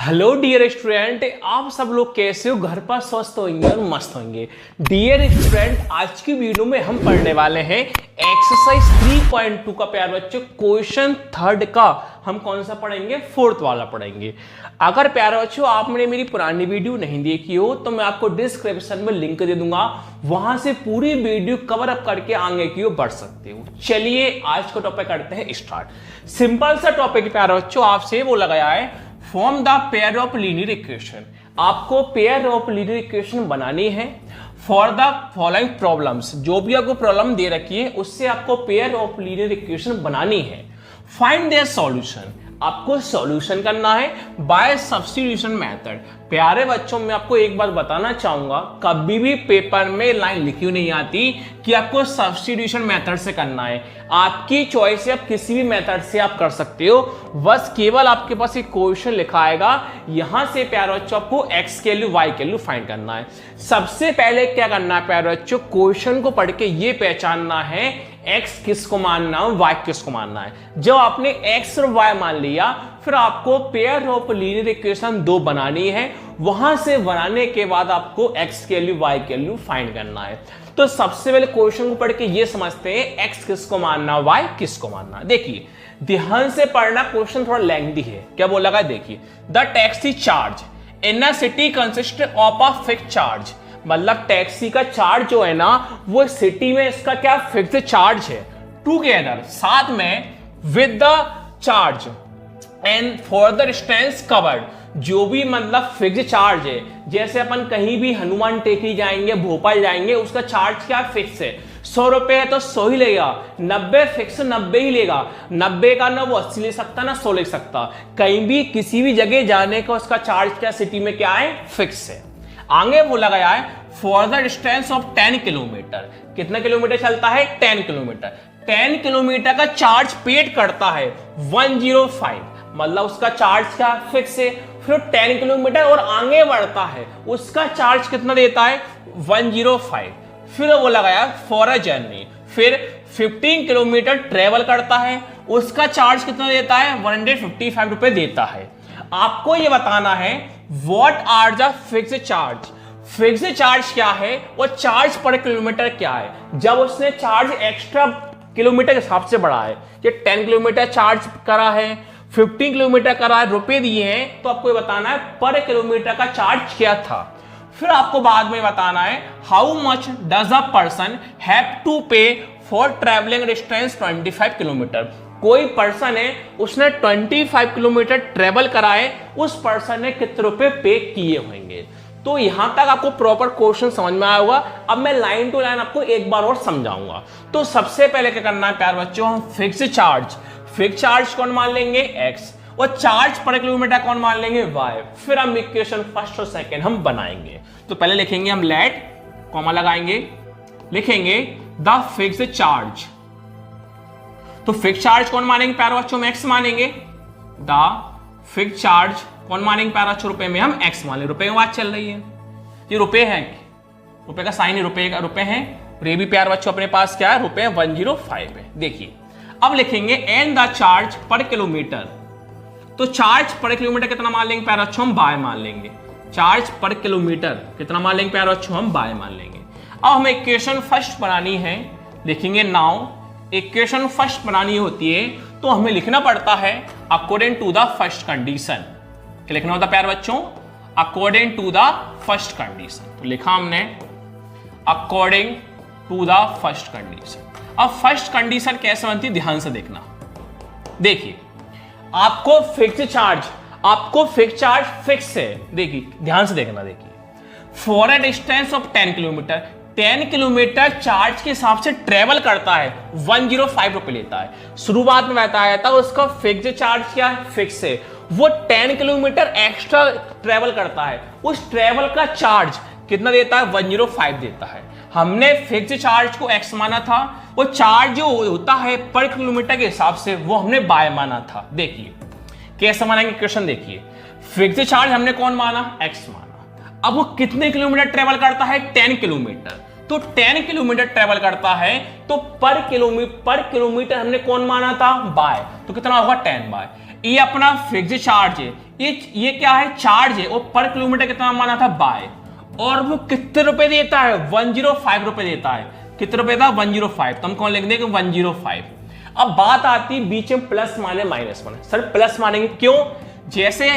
Hello dear student, आप सब लोग कैसे हो? घर पर स्वस्थ होंगे और मस्त होंगे। डियर स्टूडेंट, आज की वीडियो में हम पढ़ने वाले हैं एक्सरसाइज 3.2 का। प्यार बच्चों, क्वेश्चन थर्ड का हम कौन सा पढ़ेंगे? फोर्थ वाला पढ़ेंगे। अगर प्यारे बच्चों आपने मेरी पुरानी वीडियो नहीं देखी हो तो मैं आपको डिस्क्रिप्शन में लिंक दे दूंगा, वहां से पूरी वीडियो कवर अप करके आगे की ओर बढ़ सकते हो। चलिए आज का टॉपिक करते हैं स्टार्ट। सिंपल सा टॉपिक प्यारे बच्चों, आपसे वो लगाया है form the pair of linear equation. आपको पेयर ऑफ लीनियर इक्वेशन बनानी है फॉर द फॉलोइंग प्रॉब्लम्स। जो भी आपको प्रॉब्लम दे रखी है उससे आपको पेयर ऑफ लीनियर इक्वेशन बनानी है। फाइंड देयर सॉल्यूशन, आपको सॉल्यूशन करना है बाय सब्स्टिट्यूशन मेथड। प्यारे बच्चों, मैं आपको एक बात बताना चाहूंगा, कभी भी पेपर में लाइन लिखी नहीं आती कि आपको सब्स्टिट्यूशन मेथड से करना है। आपकी चॉइस है, आप किसी भी मेथड से आप कर सकते हो। बस केवल आपके पास एक क्वेश्चन लिखा आएगा, यहां से प्यारे बच्चों आपको एक्स के वैल्यू वाई के वैल्यू फाइंड करना है। सबसे पहले क्या करना है प्यारे बच्चों, क्वेश्चन को पढ़ के ये पहचानना है x किसको मानना है, y किसको मानना है। जब आपने x और y मान लिया, फिर आपको पेयर ऑफ लीनियर इक्वेशन 2 बनानी है। वहां से बनाने के बाद आपको x के वैल्यू y के वैल्यू फाइंड करना है। तो सबसे पहले क्वेश्चन को पढ़ के ये समझते हैं x किसको मानना, y किसको मानना। देखिए ध्यान से पढ़ना, क्वेश्चन थोड़ा लेंथी है। क्या बोला गया? देखिए, the taxi charge in a city consist of a fixed charge. मतलब टैक्सी का चार्ज जो है ना, वो सिटी में इसका क्या फिक्स चार्ज है। टुगेदर, साथ में, with the charge and for the distance covered. जो भी मतलब फिक्स चार्ज है, जैसे अपन कहीं भी हनुमान टेकरी जाएंगे, भोपाल जाएंगे, उसका चार्ज क्या फिक्स है। 100 रुपए है तो 100 ही लेगा, 90 फिक्स 90 ही लेगा। 90 का ना वो 80 ले सकता ना 100 ले सकता। कहीं भी किसी भी जगह जाने का उसका चार्ज क्या सिटी में क्या है, फिक्स है। आगे बोला गया है for the distance of 10 kilometre. कितना किलोमीटर चलता है? 10 किलोमीटर। 10 किलोमीटर का चार्ज पेड करता है 105, मतलब उसका चार्ज क्या फिक्स है। फिर 10 किलोमीटर और आगे बढ़ता है, उसका चार्ज कितना देता है? 105। फिर बोला गया फॉर अ जर्नी, फिर 15 किलोमीटर ट्रेवल करता है, उसका चार्ज कितना देता है? 155 रुपए देता है। आपको यह बताना है what are the fixed charge. Fixed charge क्या है, वो चार्ज पर किलोमीटर क्या है। जब उसने चार्ज एक्स्ट्रा किलोमीटर के हिसाब से बढ़ा है, ये 10 किलोमीटर चार्ज करा है, 15 किलोमीटर करा है, रुपए दिए हैं, तो आपको ये बताना है पर किलोमीटर का चार्ज क्या था। फिर आपको बाद में बताना है how much does a person have to pay for travelling distance 25 kilometre. कोई पर्सन है, उसने 25 किलोमीटर ट्रेवल करा है, उस पर्सन ने कितने रुपए पे किए होंगे। तो यहां तक आपको प्रॉपर क्वेश्चन समझ में आया होगा। अब मैं लाइन टू लाइन आपको एक बार और समझाऊंगा। तो सबसे पहले क्या करना है प्यार बच्चों, हम फिक्स चार्ज कौन मान लेंगे? x, और चार्ज पर किलोमीटर कौन मान लेंगे? y। फिर हम इक्वेशन फर्स्ट और सेकंड हम बनाएंगे। तो पहले लिखेंगे हम लेट, कॉमा लगाएंगे, लिखेंगे द फिक्स्ड चार्ज। तो फिक्स चार्ज कौन मानेंगे प्यारे बच्चों? हम x मानेंगे। द फिक्स चार्ज कौन मानेंगे प्यारे बच्चों? रुपए में हम x मान लेंगे। रुपए की बात चल रही है, ये रुपए है, रुपए का साइन है, रुपए का रुपए है। ये भी प्यारे बच्चों अपने पास क्या है? रुपए 105 है। देखिए अब लिखेंगे and the charge per kilometre. तो चार्ज पर किलोमीटर कितना मान लेंगे प्यारे बच्चों? हम बाय मान लेंगे। चार्ज पर किलोमीटर कितना मान लेंगे प्यारे बच्चों? हम बाय मान लेंगे। अब हमें इक्वेशन फर्स्ट बनानी है, लिखेंगे नाउ। इक्वेशन फर्स्ट बनानी होती है तो हमें लिखना पड़ता है according to the first condition. क्या लिखना होता है प्यारे बच्चों? According to the first condition. तो लिखा हमने according to the first condition. अब फर्स्ट कंडीशन कैसे बनती है, ध्यान से देखना। देखिए आपको फिक्स चार्ज फिक्स है। देखिए ध्यान से देखना। देखिए for a distance of 10 kilometre, 10 kilometre charge के हिसाब से ट्रेवल करता है, 105 रुपए लेता है। शुरुआत में बताया था उसका फिक्स चार्ज क्या है? फिक्स है। वो 10 किलोमीटर एक्स्ट्रा ट्रेवल करता है, उस ट्रेवल का चार्ज कितना देता है? 105 देता है। हमने फिक्स चार्ज को x माना था, वो चार्ज जो होता है पर किलोमीटर के हिसाब से वो हमने बाय माना था। देखिए कैसे मानेंगे क्वेश्चन, देखिए फिक्स चार्ज हमने कौन माना? x माना। अब वो कितने किलोमीटर ट्रेवल करता है? 10 किलोमीटर। तो 10 किलोमीटर ट्रेवल करता है तो पर किलोमीटर हमने कौन माना था? बाय। तो कितना होगा? 10 बाय। ये अपना फिक्स्ड चार्ज है, ये क्या है, चार्ज है, और पर किलोमीटर कितना माना था बाय, और वो कितने रुपए देता है, 105 रुपए देता है। कितने रुपए था, 105। तो हम कौन लिख देंगे, 105। अब बात आती है बीच में प्लस माने माइनस माने। सर प्लस मानेंगे क्यों, जैसे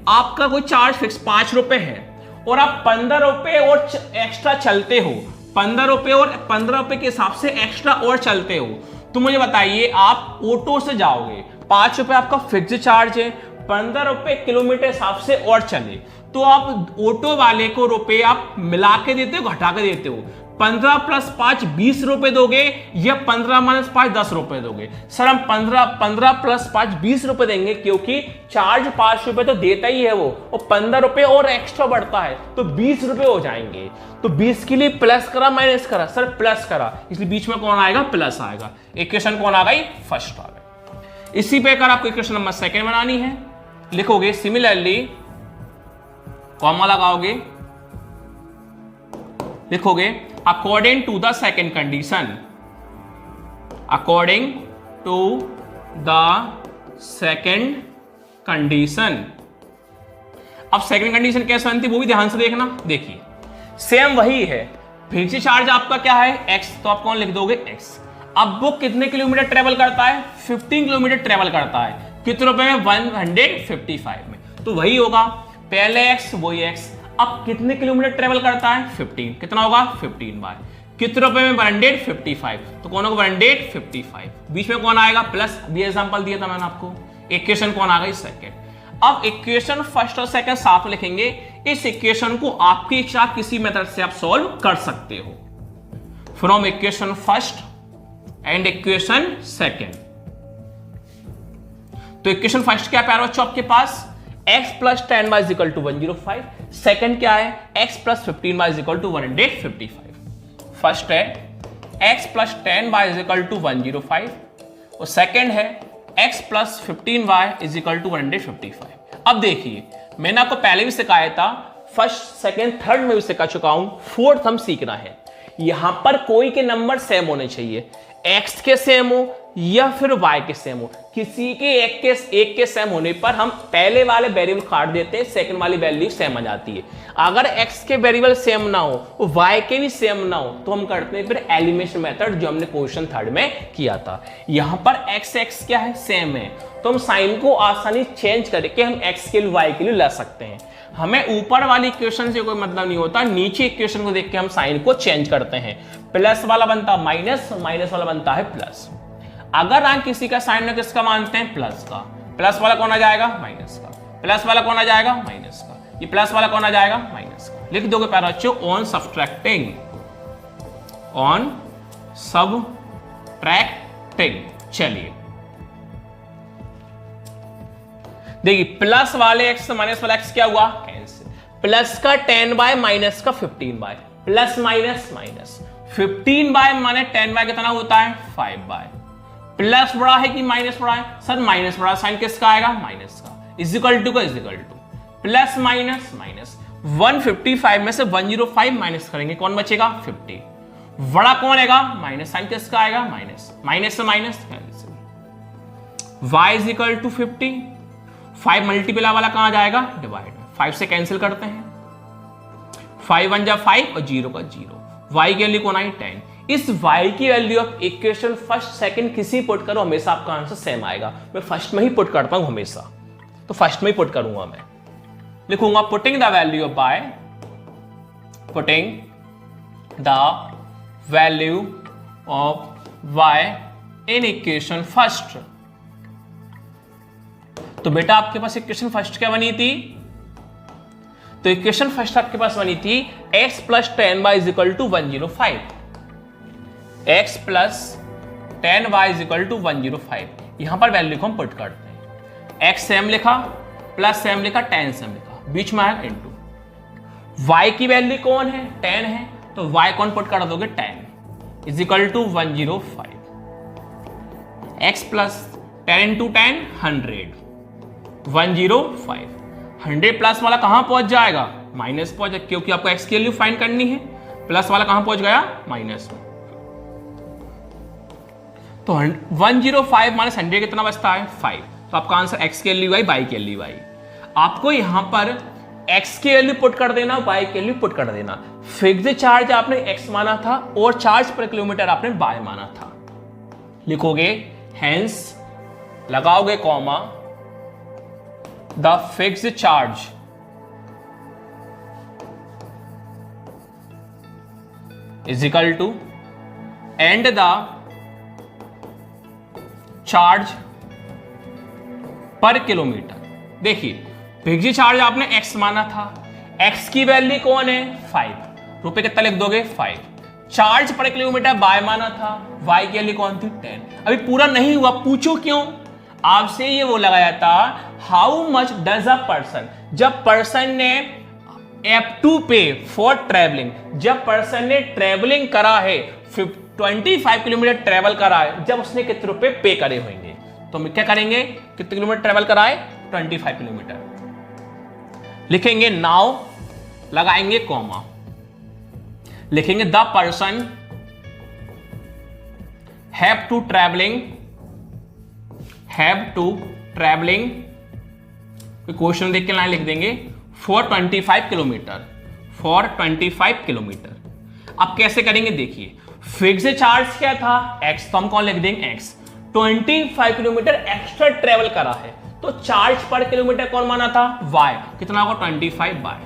आपका कोई चार्ज फिक्स 5 रुपए है और आप 15 रुपए और एक्स्ट्रा चलते हो, 15 रुपए और 15 रुपए के हिसाब से एक्स्ट्रा और चलते हो, तो मुझे बताइए आप ऑटो से जाओगे, 5 रुपए आपका फिक्स चार्ज है, 15 रुपए किलोमीटर हिसाब से और चले, तो आप ऑटो वाले को रुपए आप मिला के देते हो, घटा के देते हो। 15 + 5 20 रुपए दोगे या 15 - 5 10 रुपए दोगे। सर हम 15 + 5 20 रुपए देंगे, क्योंकि चार्ज 5 रुपए तो देता ही है वो, और 15 रुपए और एक्स्ट्रा बढ़ता है, तो 20 रुपए हो जाएंगे। तो 20 के लिए प्लस करा माइनस करा, सर प्लस करा, इसलिए बीच में कौन आएगा, प्लस आएगा। इक्वेशन कौन आ गई, फर्स्ट आ गई। इसी पे अगर आपको इक्वेशन नंबर सेकेंड बनानी है, लिखोगे सिमिलरली, कॉमा लगाओगे, लिखोगे according to the second condition, according to the second condition. अब सेकेंड कंडीशन कैसे बनती है वो भी ध्यान से देखना। देखिए सेम वही है, फिक्स्ड चार्ज आपका क्या है, x, तो आप कौन लिख दोगे, x। अब वो कितने किलोमीटर ट्रेवल करता है, 15 किलोमीटर ट्रेवल करता है, कितने रुपए में, 155 में, तो वही होगा, पहले x वही x। अब कितने किलोमीटर ट्रेवल करता है, 15, कितना होगा, 15 बाय कितने रुपए में, 155, तो कौन होगा 155, बीच में कौन आएगा, प्लस। भी एग्जांपल दिया था मैंने आपको। इक्वेशन कौन आ गई, सेकंड। अब इक्वेशन फर्स्ट और सेकंड साथ में लिखेंगे। इस इक्वेशन को आपकी इच्छा किसी मेथड से आप सॉल्व कर सकते हो, from equation first and equation second. तो इक्वेशन फर्स्ट क्या प्यारे बच्चों आपके पास, x + 10y = 105। सेकंड क्या है, x + 15y = 155। फर्स्ट है x + 10y = 105 और सेकंड है x + 15y = 155। अब देखिए मैंने आपको पहले भी सिखाया था, फर्स्ट सेकंड थर्ड में भी सिखा चुका हूं, फोर्थ हम सीखना है। यहां पर कोई के नंबर सेम होने चाहिए, x के सेम हो या फिर y के सेम हो, किसी के एक के सेम होने पर हम पहले वाले वेरिएबल काट देते हैं, सेकंड वाली वैल्यू सेम आ जाती है। अगर x के वेरिएबल सेम ना हो, y के भी सेम ना हो, तो हम करते हैं फिर एलिमिनेशन मेथड, जो हमने क्वेश्चन थर्ड में किया था। यहां पर x क्या है, सेम है, तो हम साइन को आसानी चेंज करके हम x के लिए y के लिए ला सकते हैं। हमें ऊपर वाली इक्वेशन से कोई मतलब नहीं होता, नीचे इक्वेशन को देख के हम साइन को चेंज करते हैं। प्लस वाला बनता माइनस, माइनस वाला बनता है प्लस। अगर आप किसी का साइन में किसका मानते हैं, प्लस का, प्लस वाला कौन आ जाएगा, माइनस का, प्लस वाला कौन आ जाएगा, माइनस का, ये प्लस वाला कौन आ जाएगा, माइनस का। लिख दोगे प्यारे बच्चों, ऑन सब्ट्रैक्टिंग, ऑन सब्ट्रैक्टिंग। चलिए देखिए, प्लस वाले x माइनस वाला x क्या हुआ, कैंसिल। प्लस का 10y माइनस का 15y, plus minus minus, 15y माने 10y कितना होता है, 5y। प्लस बड़ा है कि माइनस बड़ा है, सर माइनस बड़ा, साइन किसका आएगा, माइनस का, इजिकल टू का, equal to, plus minus minus, 155 में से 105 माइनस करेंगे, कौन बचेगा, 50। बड़ा कौन आएगा, माइनस, साइन किसका आएगा, माइनस, माइनस से minus cancel, y equal to 50। 5 multiply वाला कहां जाएगा, डिवाइड, 5 से कैंसिल करते हैं, 5 1 जा 5 और 0 का 0, y के लिए कौन आई, 10। इस y की value of equation first second किसी पुट करो, हमेशा आपका आंसर सेम आएगा। मैं फर्स्ट में ही पुट करता हूं हमेशा, तो फर्स्ट में ही पुट करूंगा। मैं लिखूंगा putting the value of y, putting the value of y in equation first. तो बेटा आपके पास इक्वेशन फर्स्ट क्या बनी थी, तो इक्वेशन फर्स्ट आपके पास बनी थी x + 10y = 105, x + 10y = 105। यहां पर वैल्यू को हम पुट करते हैं, x सेम लिखा, प्लस सेम लिखा, 10 सेम लिखा, बीच में आया इनटू। y की वैल्यू कौन है, 10 है, तो y कौन पुट कर दोगे, 10 = 105। x + 10 × 10 100, 105। 100 प्लस वाला कहां पहुंच जाएगा, माइनस पहुंच जाएगा, क्योंकि आपको x की वैल्यू फाइंड करनी है। प्लस वाला कहां पहुंच गया, माइनस में। तो 105 - 100 कितना बचता है, 5। तो आपका आंसर x की वैल्यू y, y की वैल्यू y। आपको यहां पर x की वैल्यू पुट कर देना, y की वैल्यू पुट कर देना। फिक्स्ड चार्ज आपने x माना था और चार्ज पर किलोमीटर आपने y माना था। लिखोगे हेंस, लगाओगे comma, the fixed charge is equal to and the charge per kilometre. देखिए फिक्स्ड चार्ज आपने x माना था, x की वैल्यू कौन है 5, रुपए कितना लिख दोगे 5। चार्ज पर किलोमीटर y माना था, y की वैल्यू कौन थी 10। अभी पूरा नहीं हुआ, पूछो क्यों, आपसे ये वो लगाया था how much does a person, जब पर्सन ने app to pay for travelling, जब पर्सन ने ट्रेवलिंग करा है 25 किलोमीटर ट्रेवल करा है, जब उसने कितने रुपए पे करे होंगे, तो हम क्या करेंगे, कितने किलोमीटर ट्रेवल करा है 25 किलोमीटर। लिखेंगे नाउ, लगाएंगे कॉमा, लिखेंगे the person have to travelling, question देख के लाइन लिख देंगे फॉर 25 किलोमीटर, फॉर 25 किलोमीटर। अब कैसे करेंगे देखिए, फिक्स्ड चार्ज क्या था x, तो हम कौन लिख देंगे x, 25 किलोमीटर एक्स्ट्रा ट्रेवल करा है, तो चार्ज पर किलोमीटर कौन माना था y, कितना होगा 25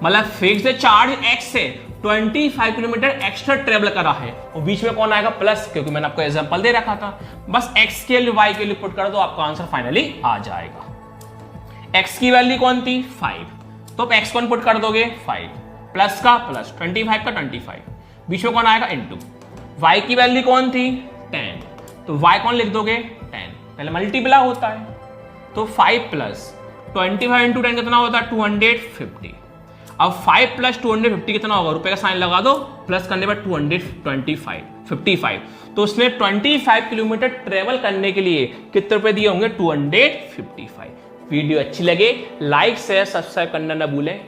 मतलब फिक्स्ड चार्ज x से 25 किलोमीटर एक्स्ट्रा ट्रेवल करा है, और बीच में कौन आएगा प्लस, क्योंकि मैंने आपको एग्जांपल दे रखा था। बस x के लिए y के लिए पुट कर दो, आपका आंसर फाइनली आ जाएगा। x की वैल्यू कौन थी 5, तो अब x कौन पुट कर दोगे 5, प्लस का प्लस, 25 का 25, बीच में कौन आएगा इनटू, y की वैल्यू कौन थी 10, तो y कौन लिख दोगे 10, पहले मल्टीप्लाई होता है, तो 5 प्लस 25 इंटू 10 कितना होता है 250। अब 5 प्लस 250 कितना होगा, रुपए का साइन लगा दो, प्लस करने पर 255, तो उसने 25 किलोमीटर ट्रेवल करने के लिए कितने रुपए दिए होंगे 255। वीडियो अच्छी लगे लाइक शेयर सब्सक्राइब करना ना भूलें।